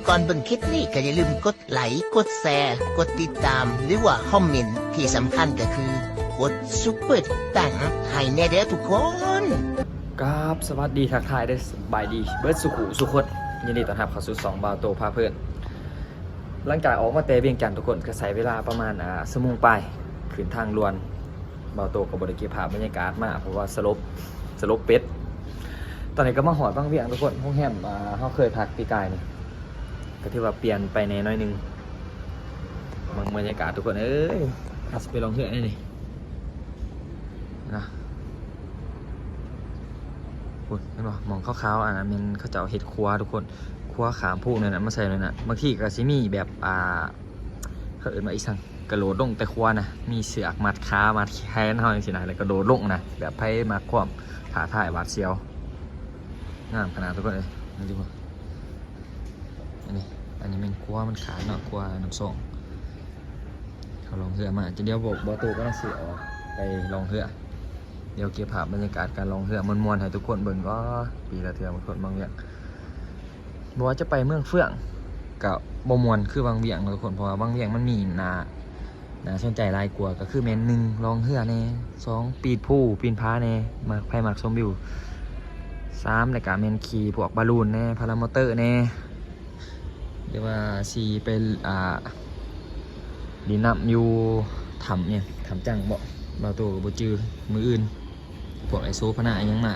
ก่อนเบิ่งคลิปนี้ก็อย่าลืมกดไลค์กดแชร์กดติดตามหรือว่าคอมเมนต์ที่สำคัญก็คือกดซุปเปอร์ตังให้แน่เด้อทุกคนครับสวัสดีทักทายได้สบายดีเบิร์ดสุขุสุขดยินดีต้อนรับเข้าสู่2บาวโตพาเพื่อนหลังจากออกมาเตะเวียงจันทร์ทุกคนก็ใช้เวลาประมาณชั่วโมงไปขึ้นทางลวนบาวโตกับบริเก็บภาพบรรยากาศมากเพราะว่าสลบเป็ดตอนนี้ก็มาหอดบางเวียงทุกคนห้องแฮมเขาเคยพักปีกายนี่ก็ที่ว่าเปลี่ยนไปในน้อยนึงบรรยากาศทุกคนเอ้ยอาจจะไปลองเถื่อนนี่นะคุณเห็นป่ะมองขาวๆมันเขาจะเอาเห็ดครัวทุกคนครัวขามพูกเนี่ยนะมาใส่เลยนะบางทีก็ซิมีแบบเขาเอิ้นมาอีสังกระโดดลงแต่ครัวนะมีเสือกมัดขามัดแขนเท่าอย่างสินะแล้วกระโดดลงนะแบบไพ่มาคว่ำขาถ่ายหวาดเสียวงามขนาดทุกคนเลยนี่ดูอันนี้มันครัวมันขายเนาะครัวน้ำส้มเขาลองเหือมาจะเดี๋ยวบอกบอตูก็ต้องเสียออกไปลองเหือเดี๋ยวเก็บภาพบรรยากาศการลองเหือมวนๆให้ทุกคนเบิ่งก็ปีละเทื่อบางคนบางเวียงบอกว่าจะไปเมืองเฟื่องกับบมวนคือบางเวียงทุกคนเพราะว่าบางเวียงมันมีน่าสนใจหลายกว่าก็คือเมน1ลองเหือแน่2ปีนผู้ปีนผาแน่มาไพ่มักชมวิว3ในการเมนขี่พวกบอลลูนแน่พารามอเตอร์แน่เดี๋ยวว่า4เป็นดินน้ำอยู่ถ้ำเนี่ยถ้ำจังบ่ตัวกับจือมืออื่นพวกไอโซพนายังมา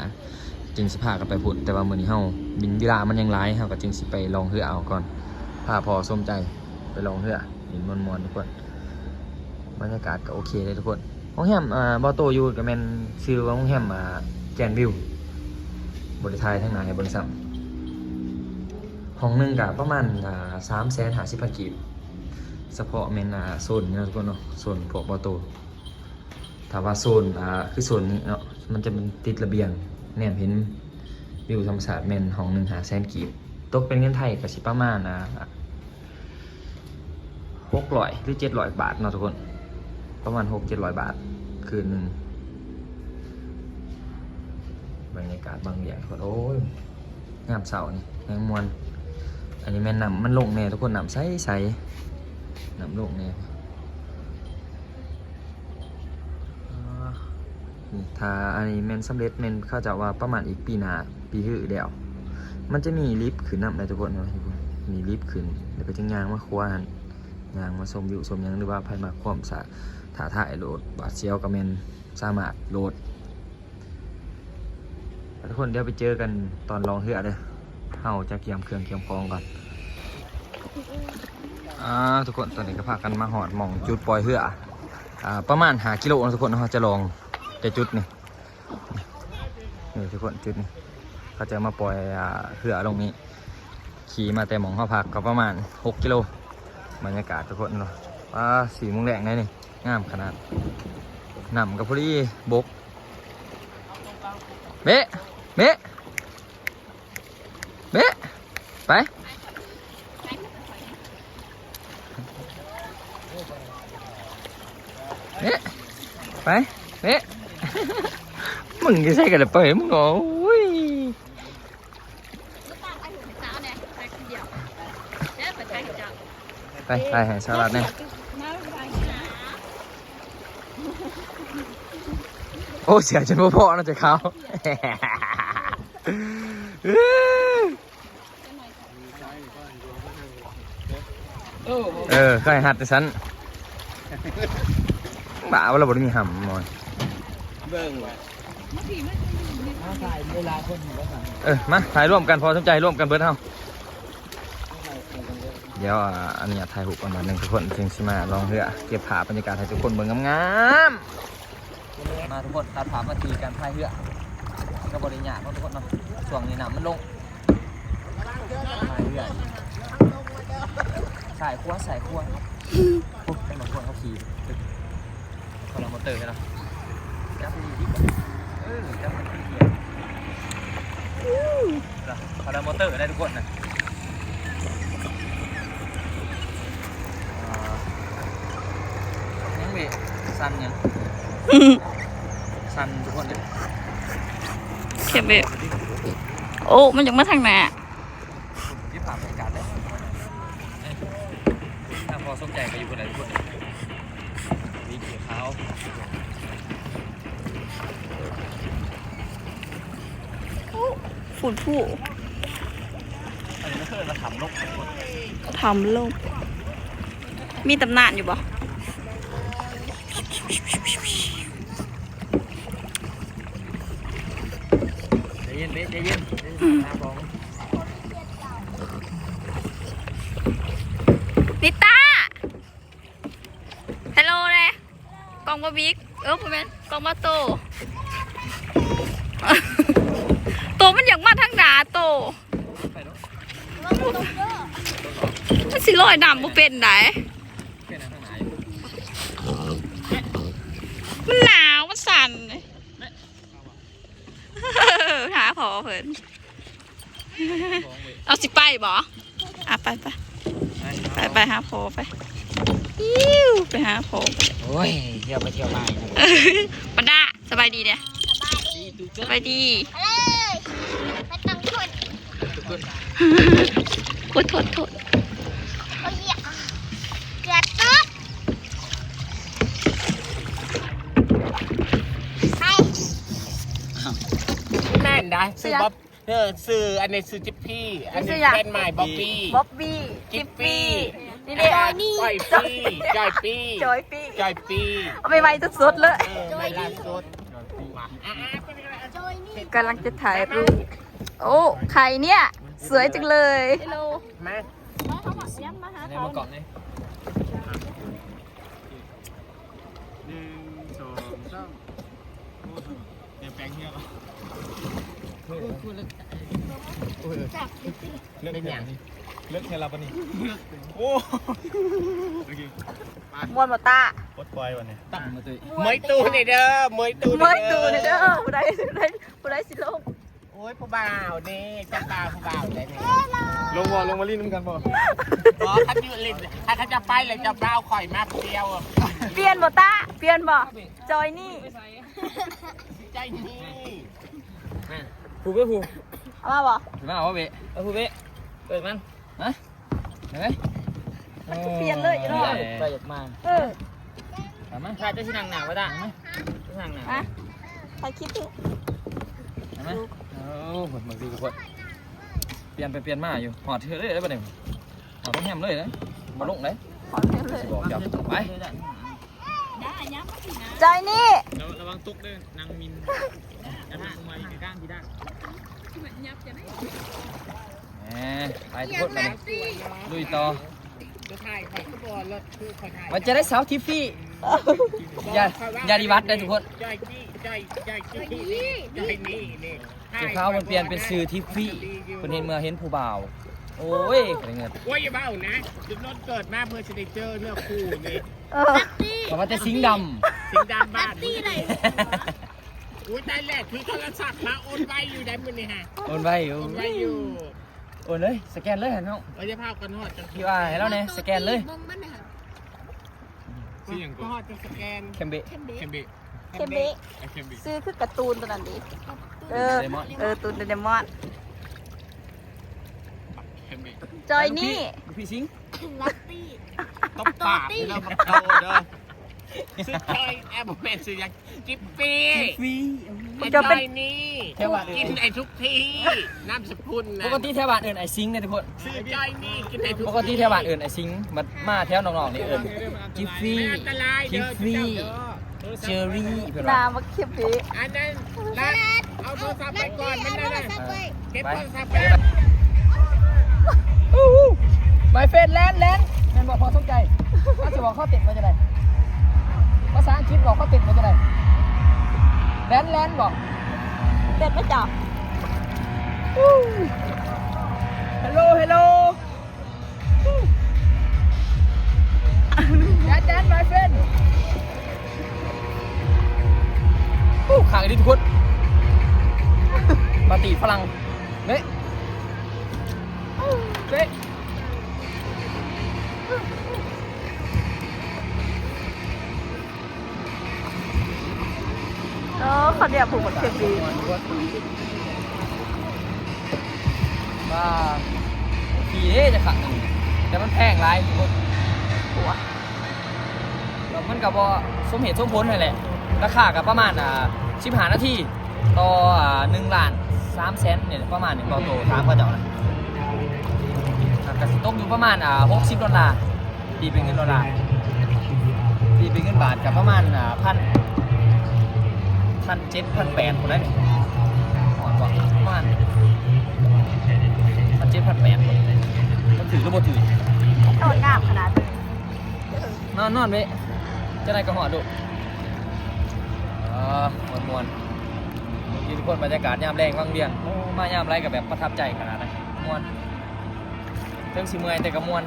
จึงสิพากันไปพุ่นแต่ว่ามื้อนี้เฮาบินเวลามันยังหลายเฮาก็จึงสิไปลองเรือเอาก่อนพาพอสมใจไปลองเรือหินมอนๆทุกคนบรรยากาศก็โอเคเลยทุกคนห้องแฮมบ่โตอยู่ก็แม่นชื่อว่าห้องแฮมแกนวิวบริไทยทั้งหลายบริษัทห้องนึงก็ประมาณ350,000 กีบเฉพาะเมนโซนนี่ทุกคนเนาะโซนพวกบ่โตถ้าว่าโซนคือโซนนี้เนาะมันจะเป็นติดระเบียงเนี่ยเห็นวิวธรรมชาติเมนห้องนึง500,000 กีบตกเป็นเงินไทยก็สิประมาณ600หรือ700 บาทเนาะทุกคนประมาณ600-700 บาทคืนนึงบรรยากาศบางอย่างทุกคนโอ้ยงามเสานี่แมงมวนอันนี้แม่นน้ำมันลงเนี่ยทุกคนน้ำใสน้ำลงเนี่ยถ้าอันนี้แม่นสำเร็จแม่นเข้าใจว่าประมาณอีกปีหน้าปีหื้อเดียวมันจะมีลิฟต์ขึ้นน้ำเลยทุกคนนะมีลิฟต์ขึ้นแล้วก็จะยางมาคว้านยางมาชมวิวชมยังหรือว่าภายมาความสะถ่าถ่ายโหลดบาดเซียวกับแม่นสามารถโหลดทุกคนเดี๋ยวไปเจอกันตอนลองเหือเลยเฮาจะเกียมเครื่องเกียมกองก่อนทุกคนตอนนี้ก็พากันมาหอดหม่องจุดปล่อยเหือประมาณ5 กิโลทุกคนเราจะลองแต่จุดนี่ทุกคนจุดนี้เขาจะมาปล่อยเหือลงนี้ขี่มาแต่หม่องเขาพักก็ประมาณ6 กิโลบรรยากาศทุกคนเนาะ4 โมงแดงนี่งามขนาดน้ำกับพอดีบกเบ๊ะไปไปมึงจะใส่กันเลยไปมึงโอ้ยไปให้สลัดเนี่ยโอ้เสียจนพอๆนะจะเขาเคยหัดแต่ฉันบ้าว่าเราบ่ได้มีห่ำมอนเบิ่งว่ะมาถ่ายเวลาคนมาถ่ายร่วมกันพอสนใจร่วมกันเบิดเฮาเดี๋ยวอันนี้ถ่ายรูปประมาณ1ทุกคนจึงสิมาลองเรือเก็บภาพบรรยากาศให้ทุกคนเบิ่งงามๆมาทุกคนตัดภาพมาทีการถ่ายเรือก็บริญญาทุกคนเนาะช่วงนี้น้ำมันลงถ่ายเรือสายขั้วปุ๊บเป็นบางคนเขาขี่พารามอเตอร์ใช่ไหมจับดีดีกว่าจับมันเกียร์พารามอเตอร์ได้ทุกคนนะยังมีสั้นยังสั้นทุกคนเลยเข็มเบโอ้มันยังมาทางไหน ที่ผ่านบรรยากาศเลย พอสนใจก็อยู่คนไหนทุกคนมีเขียวขาว ฝุ่นผู้ อันนี้ก็คือมาทำนก ทำโลกมีตำนานอยู่บ่ ใจเย็นเบ๊ใจเย็นน้ำฟอง นิต้าฮัลโหลเลยกองบะบิ๊กผมเป็นกองบะโต โตมันอยากมาทางหนาโต ไปเนาะ มันสิลอยน้ำบ่เป็นไหน แค่นั้นทางไหน มันหนาวมันสั่นหาพอเพิ่นเอาสิไปบ่อ่ะไปหาพอไปอิ้วไปหาพอ โอ้ยเที่ยวไปเที่ยวมา ปะดาสบายดีเนี่ยสบายดี ไม่ต้องพูด โทษ โอ้ยเกลือตุ๊ดไป แม่นได้ซื้อบ๊อบซื้ออันนี้ซื้อจิ๊บพี่อันนี้แฟนใหม่บ๊อบบี้ บ๊อบบี้ จิ๊บปี้ นี่เด็ก ก้อยปี้จอยปี้ จอยปี้ จอยปี้ เอาไปไว้สุดๆเลย เวลาสุด กำลังจะถ่ายรูปโอ้ใครเนี่ยสวยจังเลย มา ในมือกล่องนี่ เป็นอย่าง เลือกแค่เราปะนี่ มวนมาตา ตั้งมาตัว เมยตูนี่เด้อเมยตู เมื่อยตูเนี่ยเด้อผู้ใดสิลง โอ้ยผู้บ่าวนี่จับตาผู้บ่าวได้นี่ ลงมาลิ้นน้ำกันป่ะ อ๋อถ้าอยู่ลิ้นถ้าจะไปเลยจะบ่าวข่อยมาคนเดียว เปลี่ยนบ่ตาเปลี่ยนบ่จอยนี่ ใจนี่ ผูเบ้ผู เอามาบ่ ถึงมาเอาเบ้เอาผูเบ้เปิดมันนะเห็นไหม มันก็เปลี่ยนเลยอยู่เนาะ ไปหยัดมา เออ ถามมั้ยชายจะที่นั่งหนาวได้ไหมที่นั่งหนาว อะถ่ายคลิปดิ เห็นไหมโอ้โหเหมือนดูทุกคนเปลี่ยนไปเปลี่ยนมาอยู่หอดเธอเลยได้ปะเนี่ยหอดต้องแฮมเลยนะมาลงเลย ขอเล่นเลย บอกจับไป จอยนี่ ระวังตุกด้วยนางมินจะทำมาอีกข้างที่ได้ แหมไปทุกคนไปลุยต่อ จะถ่ายข่อยก็บอลรถคือข่อยถ่าย มันจะได้สาวทิฟฟี่ยาดีวัดได้ทุกคน จอยจี้จอยจี้นี่จอยนี่นี่ เจ้าเขามันเปลี่ยนเป็นซื้อทิฟฟี่คนเห็นเมื่อเห็นผู้บ่าวโอ้ยอะไรเงี้ย โอ้ยอย่าเบ้านะจุดรถเกิดมาเพื่อจะได้เจอเนื้อคู่นี่ เออ เพราะว่าจะสิงด สิงดานบ้านนี่เลยอุ้ยตายแรกคือโทรศัพท์มาโอนไว้อยู่ได้มือนี่ฮะ ำโอนไปอยู่ โอนไว้อยู่ โอนเลยสแกนเลยเห็นไหม เราจะพากันหอดจัง พี่ว่าให้เราเนี่ยสแกนเลย ที่อย่างก็หอดจะสแกน เคมเบะ เคมเบ เคมเบะ เคมเบ ซื้อคือการ์ตูนตัวนั้นดิตูนเดมอน เคมเบ จอยนี่ พี่สิง ลัตตี้ ต้องปากแล้วมาโตเด้อซื้อจอยแอบบอกแม่ซื้อยังจิ๊บปี้ ฟรี ไอ้จอยนี่ แค่ว่าเดิ กิน น ไอ้ทุกทีนามสกุลนะ ปกติแถวบ้านเอิญไอซิงเนี่ยทุกคน ซื้อจอยนี่กินไอ้ทุก ปกติแถวบ้านเอิญไอซิงมาแถวน้องๆนี่เอิญกิฟฟี่ อันตราย กิ เด้ ฟ อ ฟี่เชอรี่เพื่อน นา ว่า มาเคมเบะ อันนั้นรัดเอาโทรศัพท์ไปก่อนมันนั่นน่ะเก็บ ไป โทรศัพท์ ไป ไป ไมเฟนแลนด์แมนบอกพอสนใจเขาจะบอกข้อติดมาจะไหนภาษาอังกฤษบอกข้อติดมาจะไหนแลนด์บอก เด็ดไหมจ๊ะ ฮัลโหลแดน my friend ขางดิทุกคนปาติฝรั่งเละเละ เขาเรียกผมว่าเคมเบะ ว่าขี่เด้จะขังแต่มันแพงหลายทุกคน ผัว แล้วมันก็บ่สมเหตุสมผลนั่นแหละราคาก็ประมาณ15 นาทีต่อ1,300,000เนี่ยประมาณนี้ต่อโตถามเขาเจ้านะก็สิตกอยู่ประมาณ$60ตีเป็นเงินดอลลาร์ตีเป็นเงินบาทก็ประมาณ1,700-1,800คนนั้นนี่หอดบ่ประมาณ1,700-1,800มันถือหรือบ่ถือ โดนน้ำขนาดนี้ นอนไว้จะได้กระหอดดูมวนๆทุกคนบรรยากาศยามแรงว่างเวียงโอ้มายามไรกับแบบประทับใจขนาดนั้นมวนเรื่องสิเมื่อยแต่ก็มวน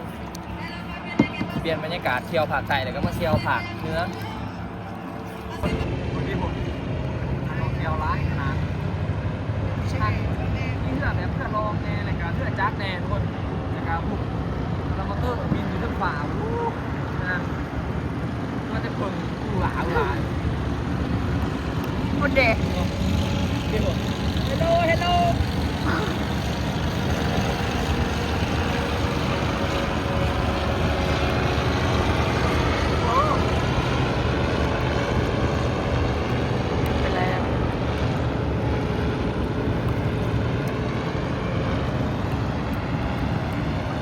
เปลี่ยนบรรยากาศเที่ยวภาคใต้แล้วก็มาเที่ยวภาคเหนือคนที่ผมเที่ยวร้านขนาดนี่เพื่อแบบเพื่อลองแน่อะไรกันเพื่อจักแน่ทุกคนนะครับพวกเรามาเตอร์บินอยู่ทั้งฝ่านะมันจะเพิ่งดูหลาหมดเด็ก เฮลโลเป็นไรอะ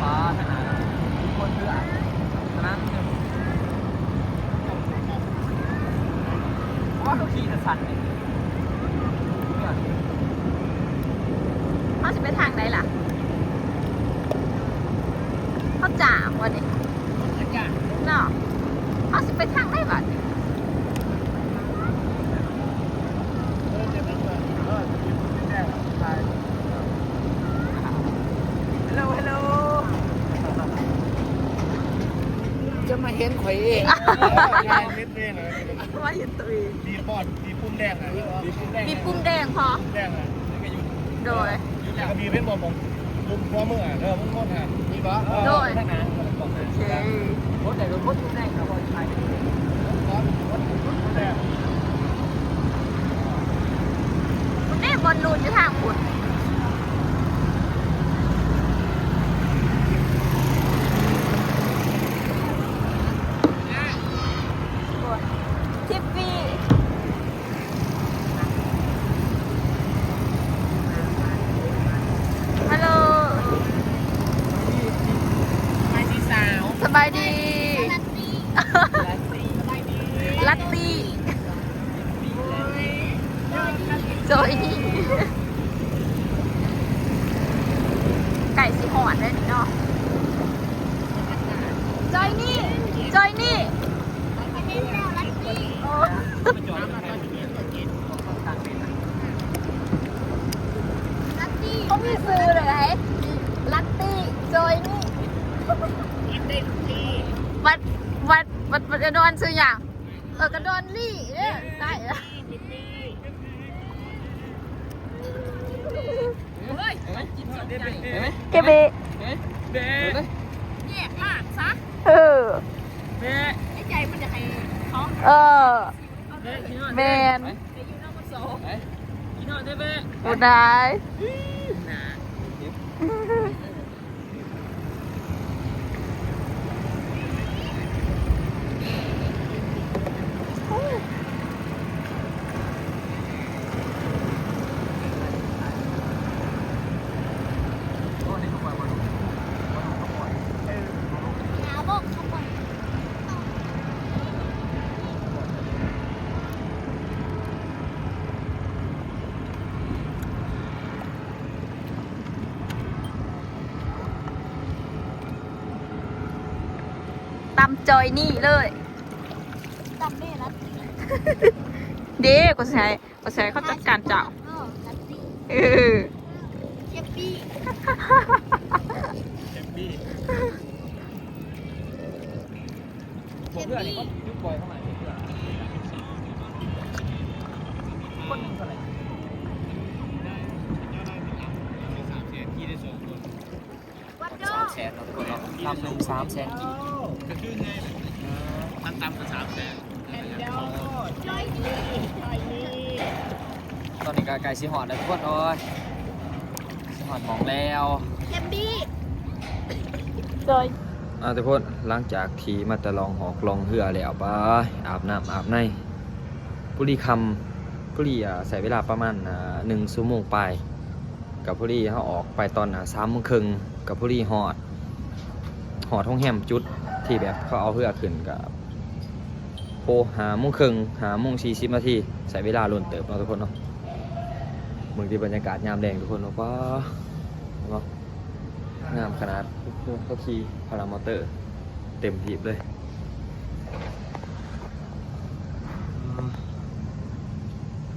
ฟ้าขนาดทุกคนเพื่อขนาดนึงว่าเขาขี่จะสั่นเนี่ย เขาจะไปทางไหนล่ะเขาจ่างวันนี้เนาะเขาจะไปทางไหนบ้างฮัลโหล จะมาเห็นข่อยเองเม็ดเองเลย ว่าอยู่ตุย ดีบอดดีปุ่มแดงอ่ะดีปุ่มแดง มีปุ่มแดงพอ แดงอ่ะ โดย แล้วก็มีเป็นบอมมุมหัวมืออ่ะมึงมดอ่ะนี่บอ โดย ทางนั้น โอเค รถแต่รถทุกแน่ครับว่าใช่ แดง คุณนี่บอลลูนจะทางคุณทิปปี้ฮัลโหล ไปที่สาว สบายดี ลัตตี้ ลัตตี้จอยนี่ไก่สีหอนได้นี่เนาะจอยนี่จอยนี่ อันนี้แล้วลัตตี้ โอ้ ลัตตี้ เขามีซื้อเลยไงลัตตี้จอยนี่วัดจะโดนซื้ออย่างกระโดนลี่เนี่ยได้เหรอ เห็นไหม เก็บเบ เบ๊ะ เนี่ยมากซะ เออ เบ๊ะ ไอ้ใจมันจะให้เขา เออ แมน ไปอยู่นอกมันโซ่ กินหน่อยได้เบ๊ะ กูได้ หาบอกเขาบอก ตำจอยนี่เลย จำได้ลัตตี้ เด้กูใช้เขาจัดการเจ้า ลัตตี้ เออ เจปปี้ แฮปปี้ ผมเพื่อนนี่ก็ยุบบ่อยเข้ามาเพื่อนคนหนึ่งเท่าไหร่ วัดโด 300,000เราคนเราทำหนึ่ง300,000กี่ ก็คือไงตั้มก็300,000 จอยนี่จอยนี่ ตอนนี้ก็ไก่สีหอดแล้วทุกคนโอ้ยสีหอดหมองแล้ว เจปปี้ จอย ทุกคนหลังจากที่มาตะลองหอกลองเหือแล้วไปอาบน้ำอาบในปุรีคำปุรีใส่เวลาประมาณ1 ชั่วโมงไปกับปุรีเขาออกไปตอน3 โมงครึ่งกับปุรีหอดห้องแฮมจุดที่แบบเขาเอาเหือขึ้นกับ5 โมงครึ่ง5 โมง 40 นาทีใส่เวลาล้นเติบเนาะทุกคนเนาะเมืองที่บรรยากาศยามแดงทุกคนเนาะว้างามขนาดเขาขี่พารามอเตอร์เต็มทีบเลย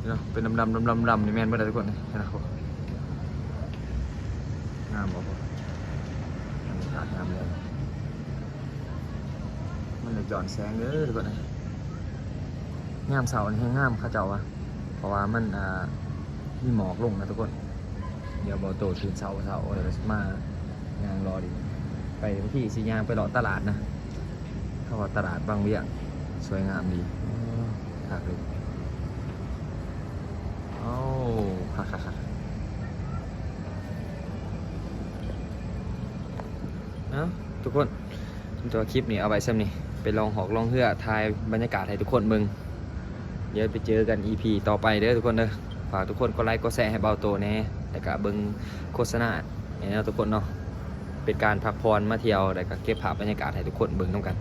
เนาะเป็นดำนี่แม่นเมื่อไรทุกคนนี่นะครับงามบ่บรรยากาศงามเลยมันจะหย่อนแสงเด้อทุกคนนะงามเสานี่ให้งามเขาเจ้าวะเพราะว่ามันมีหมอกลงนะทุกคนเดี๋ยวบอโตตื่นเสาเดี๋ยวมายางรอดิไปที่สียางไปเลาะตลาดนะเขาว่าตลาดบางเวียงสวยงามดีคักเลยโอ้คักทุกคนตัวคลิปนี้เอาไว้ซ้ำนี่ไปลองหอกลองเหือถ่ายบรรยากาศให้ทุกคนมึงเดี๋ยวไปเจอกัน EP ต่อไปเด้อทุกคนเด้อฝากทุกคนกดไลค์กดแชร์ให้เบาโตแน่แต่ก็เบิ่งโฆษณาเนี่ยนะทุกคนเนาะเป็นการพักผ่อนมาเที่ยวแต่ก็เก็บภาพบรรยากาศให้ทุกคนเบิ่งน้ำกัน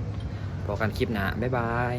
พอกันคลิปหน้าบ๊ายบาย